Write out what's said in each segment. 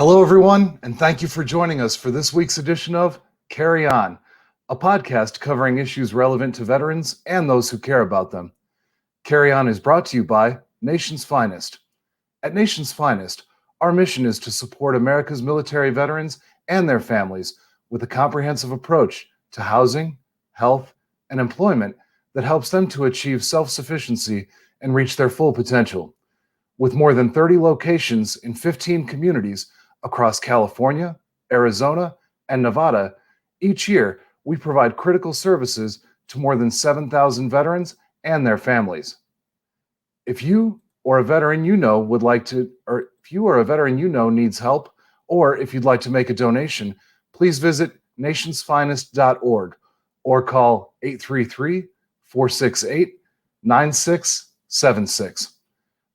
Hello, everyone, and thank you for joining us for this week's edition of Carry On, a podcast covering issues relevant to veterans and those who care about them. Carry On is brought to you by Nation's Finest. At Nation's Finest, our mission is to support America's military veterans and their families with a comprehensive approach to housing, health, and employment that helps them to achieve self-sufficiency and reach their full potential. With more than 30 locations in 15 communities across California, Arizona, and Nevada, each year we provide critical services to more than 7,000 veterans and their families. If you or a veteran you know would like to, or if you or a veteran you know needs help, or if you'd like to make a donation, please visit nationsfinest.org or call 833-468-9676.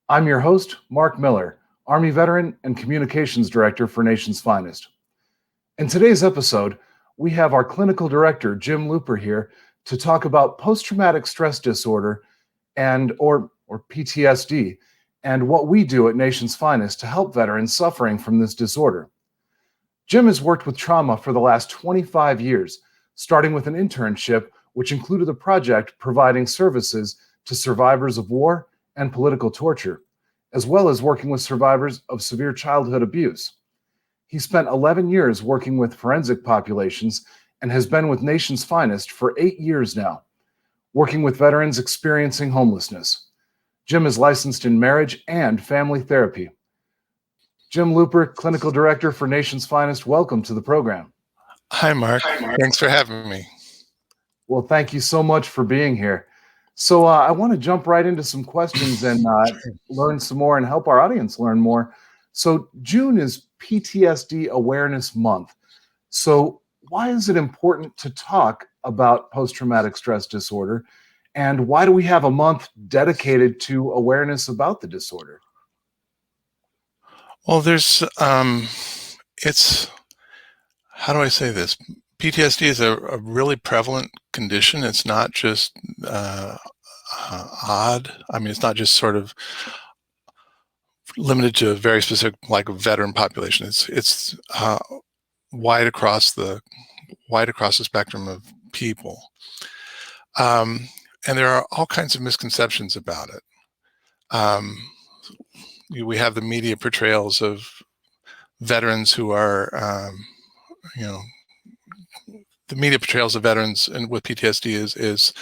I'm your host, Mark Miller, Army veteran and Communications Director for Nation's Finest. In today's episode, we have our clinical director, Jim Luper, here to talk about post-traumatic stress disorder or PTSD, and what we do at Nation's Finest to help veterans suffering from this disorder. Jim has worked with trauma for the last 25 years, starting with an internship which included a project providing services to survivors of war and political torture, as well as working with survivors of severe childhood abuse. He spent 11 years working with forensic populations and has been with Nation's Finest for 8 years now, working with veterans experiencing homelessness. Jim is licensed in marriage and family therapy. Jim Luper, Clinical Director for Nation's Finest, welcome to the program. Hi, Mark. Thanks for having me. Well, thank you so much for being here. So I want to jump right into some questions and learn some more and help our audience learn more. So June is PTSD Awareness Month. So why is it important to talk about post-traumatic stress disorder? And why do we have a month dedicated to awareness about the disorder? Well, there's, how do I say this? PTSD is a really prevalent condition. It's not just odd. I mean, it's not just sort of limited to a very specific, like a veteran population. It's wide across the spectrum of people, and there are all kinds of misconceptions about it. We have the media portrayals of veterans who are, the media portrayals of veterans and with PTSD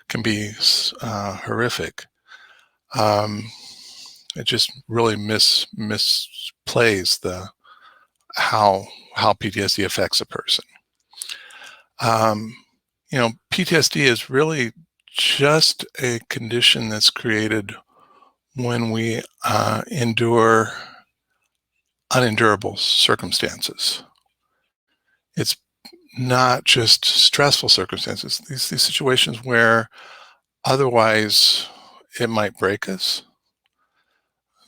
can be horrific. It just really misplays how PTSD affects a person. PTSD is really just a condition that's created when we endure unendurable circumstances. It's not just stressful circumstances. These situations where otherwise it might break us.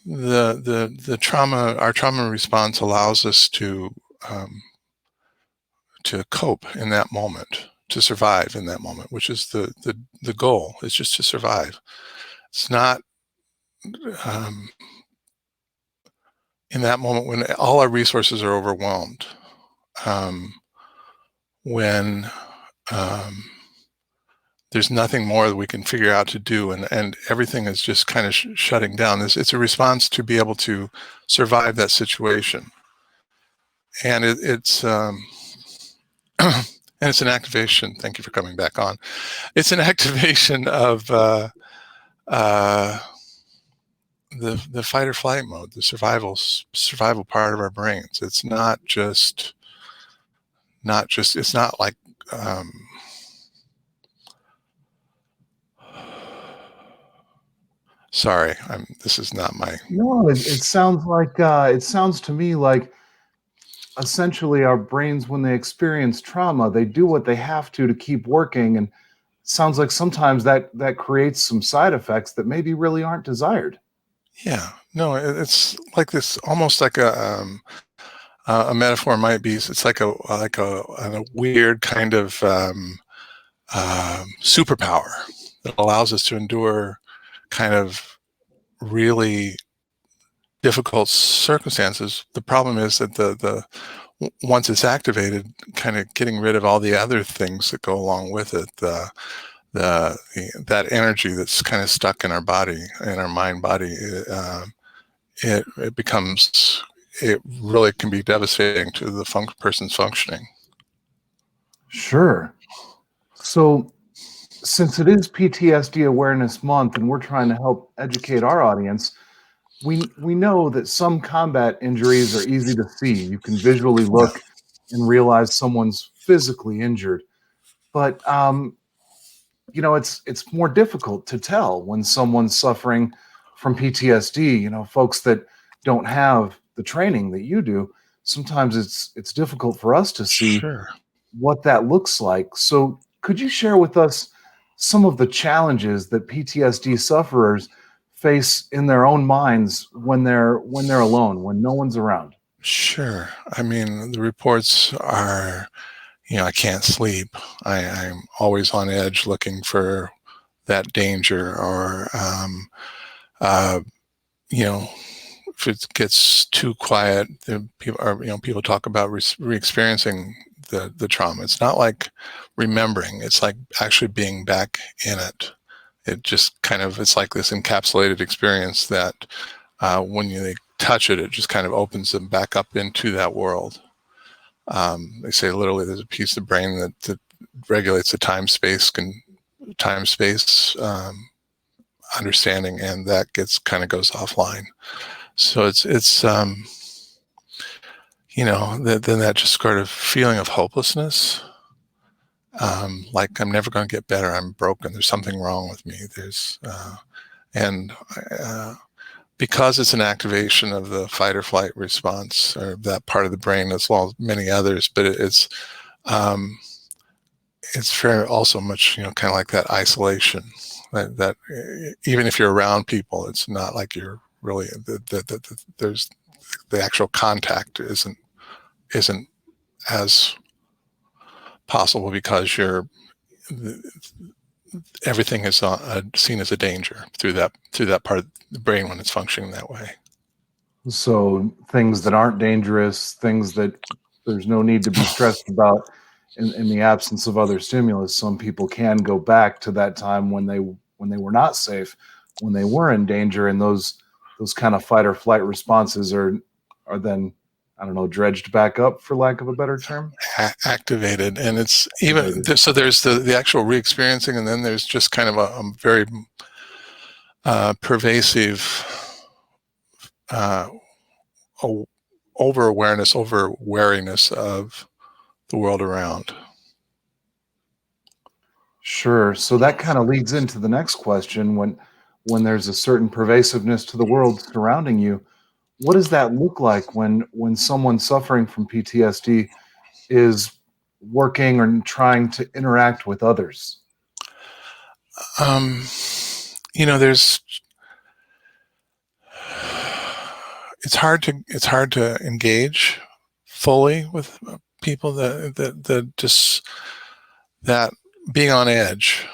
The trauma, our trauma response allows us to cope in that moment, to survive in that moment, which is the goal. Is just to survive. It's not in that moment when all our resources are overwhelmed, when there's nothing more that we can figure out to do, and everything is just kind of shutting down. It's a response to be able to survive that situation, and it's and it's an activation. Thank you for coming back on. It's an activation of the fight or flight mode, the survival part of our brains. It's not just. It's not like sorry, this is not my. No, it sounds like it sounds to me like essentially our brains, when they experience trauma, they do what they have to keep working, and it sounds like sometimes that creates some side effects that maybe really aren't desired. Yeah, no, it's like this, almost like a metaphor might be. It's like a weird kind of superpower that allows us to endure kind of really difficult circumstances. The problem is that the once it's activated, kind of getting rid of all the other things that go along with it, that energy that's kind of stuck in our body, in our mind body, it really can be devastating to the person's functioning. Sure. So, since it is PTSD Awareness Month and we're trying to help educate our audience, we know that some combat injuries are easy to see. You can visually Yeah. look and realize someone's physically injured, but it's more difficult to tell when someone's suffering from PTSD. Folks that don't have the training that you do, sometimes it's difficult for us to see Sure. what that looks like. So, could you share with us some of the challenges that PTSD sufferers face in their own minds when they're alone, when no one's around? Sure. I mean, the reports are, I can't sleep. I'm always on edge looking for that danger, or, if it gets too quiet, people talk about re-experiencing the trauma. It's not like remembering. It's like actually being back in it. It just it's like this encapsulated experience that when they touch it, it just kind of opens them back up into that world. They say literally there's a piece of the brain that regulates the time-space understanding, and that goes offline. So it's then that just sort of feeling of hopelessness, like I'm never going to get better. I'm broken. There's something wrong with me. Because it's an activation of the fight or flight response, or that part of the brain, as well as many others, but it's very also much, kind of like that isolation, that even if you're around people, it's not like you're really, there's the actual contact isn't as possible, because everything is seen as a danger through that part of the brain when it's functioning that way. So, things that aren't dangerous, things that there's no need to be stressed about in the absence of other stimulus. Some people can go back to that time when they were not safe, when they were in danger, and those kind of fight or flight responses are then, I don't know, dredged back up, for lack of a better term. Activated. And it's even so there's the actual re-experiencing, and then there's just kind of a very pervasive over-awareness, over-wariness of the world around. Sure. So that kind of leads into the next question. When there's a certain pervasiveness to the world surrounding you, what does that look like when someone suffering from PTSD is working or trying to interact with others? There's it's hard to engage fully with people that just that being on edge,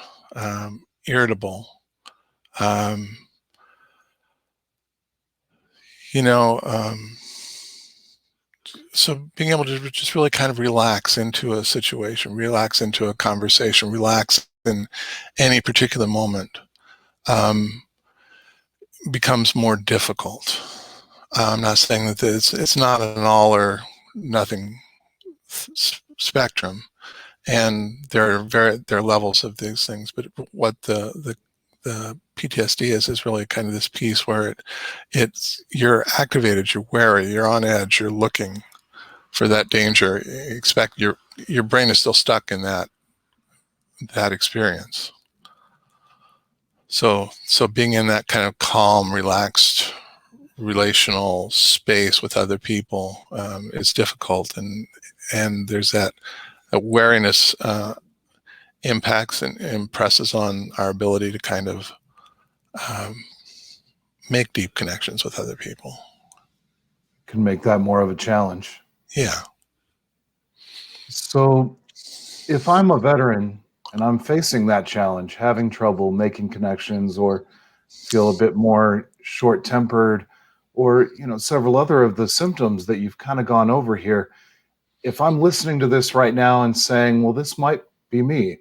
irritable, so being able to just really kind of relax into a situation, relax into a conversation, relax in any particular moment, becomes more difficult. I'm not saying that it's not an all or nothing spectrum, and there are levels of these things. But what the PTSD is really kind of this piece where you're activated, you're wary, you're on edge, you're looking for that danger. Expect your brain is still stuck in that experience. So being in that kind of calm, relaxed, relational space with other people is difficult, and there's that wariness impacts and impresses on our ability to kind of make deep connections with other people. Can make that more of a challenge. Yeah. So, if I'm a veteran and I'm facing that challenge, having trouble making connections, or feel a bit more short-tempered or several other of the symptoms that you've kind of gone over here, if I'm listening to this right now and saying, well, this might be me,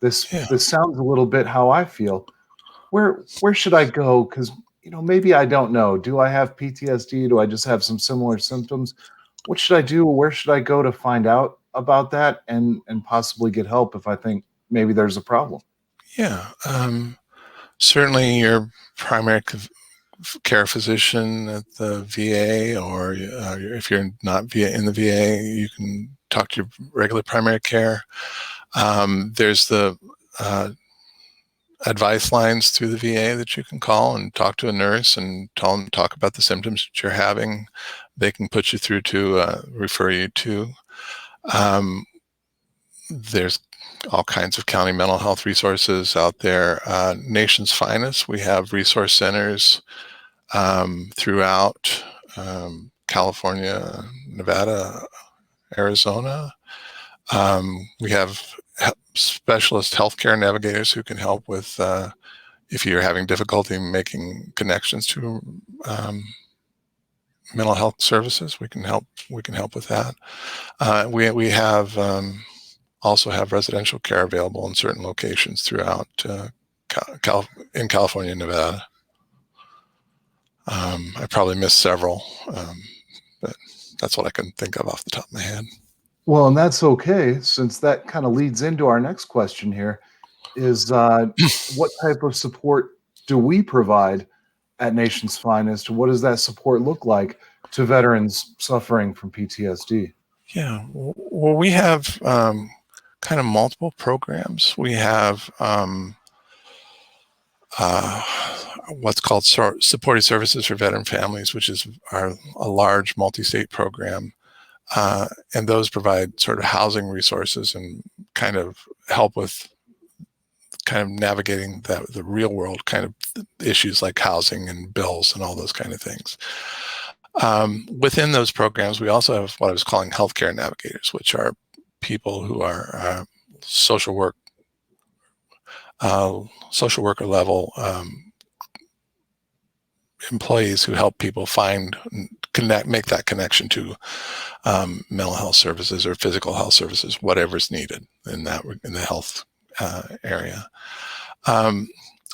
Yeah. this sounds a little bit how I feel, where should I go? Because maybe I don't know. Do I have PTSD? Do I just have some similar symptoms? What should I do? Where should I go to find out about that and possibly get help if I think maybe there's a problem? Yeah. Certainly your primary care physician at the VA, or if you're not in the VA, you can talk to your regular primary care. There's the advice lines through the VA that you can call and talk to a nurse and talk about the symptoms that you're having. They can put you through to refer you to. There's all kinds of county mental health resources out there. Nation's Finest, we have resource centers throughout California, Nevada, Arizona. We have specialist healthcare navigators who can help with if you're having difficulty making connections to mental health services. We can help with that. We have also have residential care available in certain locations throughout in California and Nevada. I probably missed several, but that's what I can think of off the top of my head. Well, and that's okay, since that kind of leads into our next question here is what type of support do we provide at Nation's Finest? What does that support look like to veterans suffering from PTSD? Yeah, well, we have kind of multiple programs. We have what's called Supportive Services for Veteran Families, which is a large multi-state program. And those provide sort of housing resources and kind of help with kind of navigating the real world kind of issues like housing and bills and all those kind of things. Within those programs, we also have what I was calling healthcare navigators, which are people who are social worker level employees who help people make that connection to mental health services or physical health services, whatever's needed in the health area.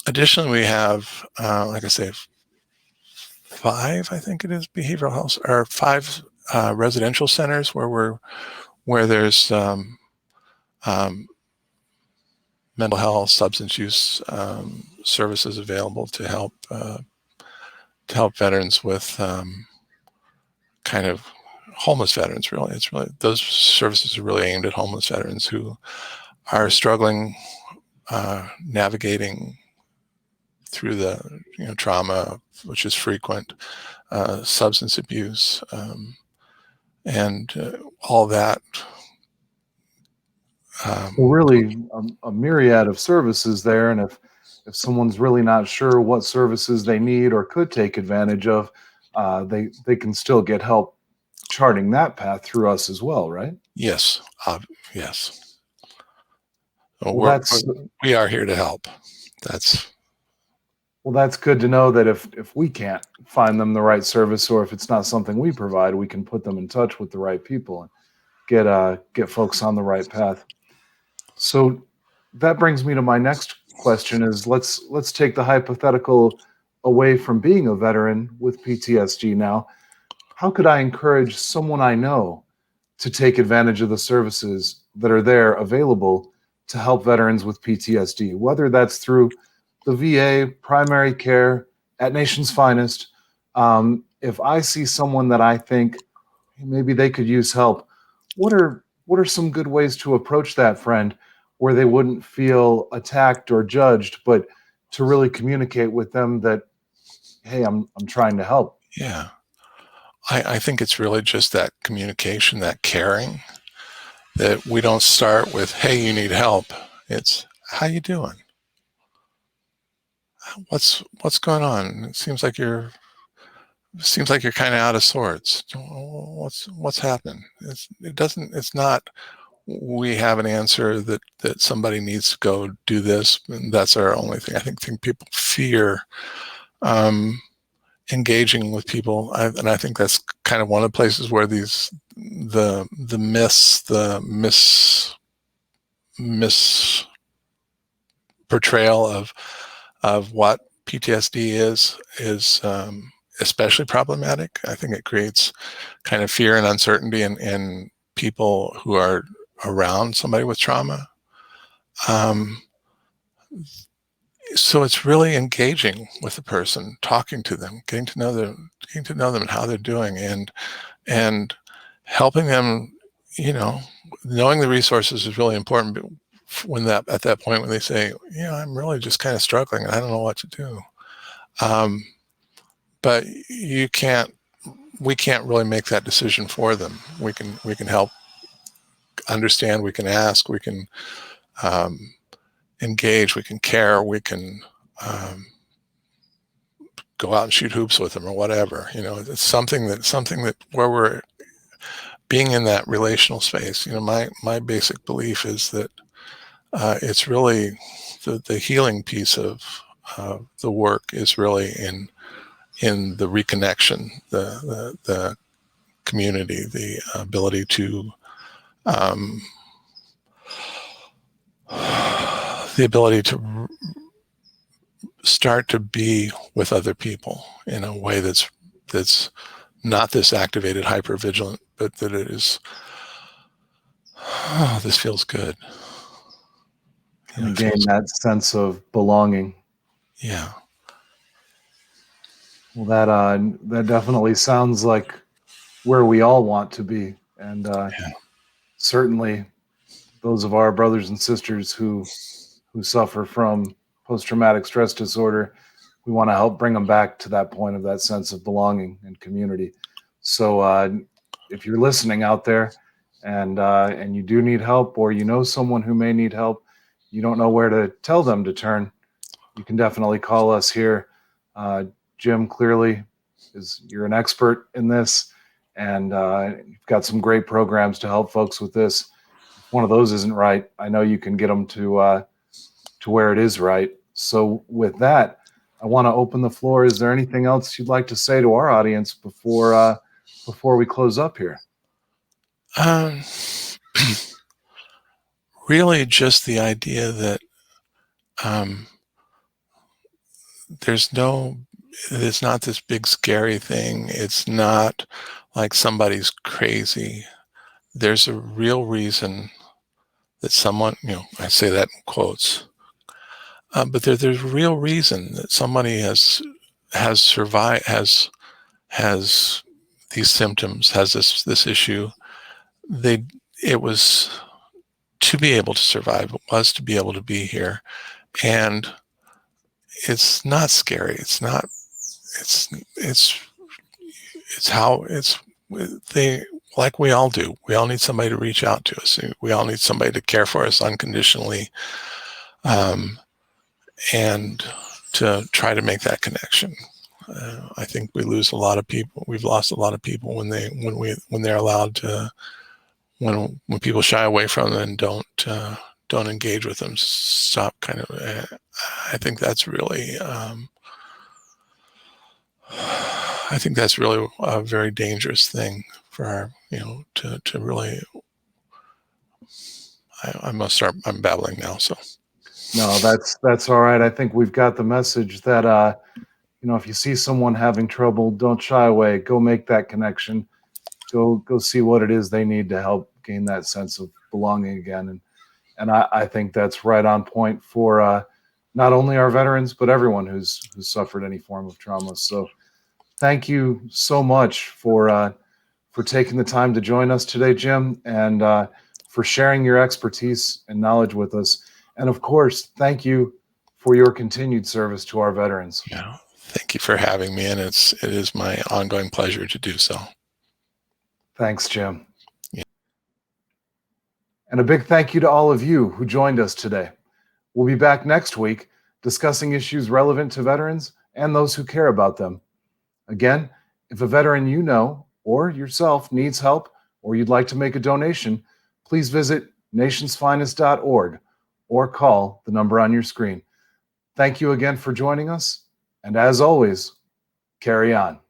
Additionally, we have, like I say, 5, I think it is, behavioral health, or 5 residential centers where there's mental health, substance use services available to help veterans with kind of homeless veterans. Really, those services are really aimed at homeless veterans who are struggling navigating through the trauma, which is frequent, substance abuse, and all that. Well, really, a myriad of services there, and if someone's really not sure what services they need or could take advantage of, they can still get help charting that path through us as well, right? Yes, yes. Well, we are here to help. That's good to know that if we can't find them the right service, or if it's not something we provide, we can put them in touch with the right people and get folks on the right path. So that brings me to my next question is let's take the hypothetical away from being a veteran with PTSD now. How could I encourage someone I know to take advantage of the services that are there available to help veterans with PTSD, whether that's through the VA, primary care, at Nation's Finest? If I see someone that I think maybe they could use help, what are some good ways to approach that friend where they wouldn't feel attacked or judged, but to really communicate with them that, hey, I'm trying to help? Yeah. I think it's really just that communication, that caring, that we don't start with, hey, you need help. It's, how you doing? What's going on? It seems like you're kind of out of sorts. What's happened? It's not, we have an answer that somebody needs to go do this, and that's our only thing. I think people fear engaging with people, and I think that's kind of one of the places where the myths, the mis portrayal of what PTSD is especially problematic. I think it creates kind of fear and uncertainty in people who are around somebody with trauma. So it's really engaging with the person, talking to them, getting to know them and how they're doing, and helping them. Knowing the resources is really important. But at that point when they say, I'm really just kind of struggling and I don't know what to do. But we can't really make that decision for them. We can help understand, we can ask, we can engage, we can care, we can go out and shoot hoops with them or whatever. It's something that where we're being in that relational space. My basic belief is that it's really the healing piece of the work is really in the reconnection, the community, the ability to start to be with other people in a way that's not this activated hypervigilant, but that it is, this feels good. And again, that sense of belonging. Yeah. Well, that definitely sounds like where we all want to be. And certainly those of our brothers and sisters who suffer from post-traumatic stress disorder, we want to help bring them back to that point of that sense of belonging and community. So if you're listening out there and you do need help, or someone who may need help, you don't know where to tell them to turn, you can definitely call us here. Jim, clearly, you're an expert in this, and you've got some great programs to help folks with this. If one of those isn't right, I know you can get them to where it is right. So with that, I want to open the floor. Is there anything else you'd like to say to our audience before we close up here? Really just the idea that it's not this big scary thing. It's not like somebody's crazy. There's a real reason that someone, I say that in quotes, but there's a real reason that somebody has survived, has these symptoms, has this issue. It was to be able to survive. It was to be able to be here, and it's not scary. It's not. It's like we all do. We all need somebody to reach out to us. We all need somebody to care for us unconditionally, and to try to make that connection. I think we lose a lot of people. We've lost a lot of people when they're allowed to, when people shy away from them and don't engage with them. Stop kind of. I think that's really. I think that's really a very dangerous thing for our, to really. I must start. I'm babbling now, so. No, that's all right. I think we've got the message that if you see someone having trouble, don't shy away. Go make that connection. Go see what it is they need to help gain that sense of belonging again. And I think that's right on point for not only our veterans, but everyone who's suffered any form of trauma. So thank you so much for taking the time to join us today, Jim, and for sharing your expertise and knowledge with us. And of course, thank you for your continued service to our veterans. Yeah, thank you for having me, and it is my ongoing pleasure to do so. Thanks, Jim. Yeah. And a big thank you to all of you who joined us today. We'll be back next week discussing issues relevant to veterans and those who care about them. Again, if a veteran you know or yourself needs help, or you'd like to make a donation, please visit nationsfinest.org or call the number on your screen. Thank you again for joining us. And as always, Carry on.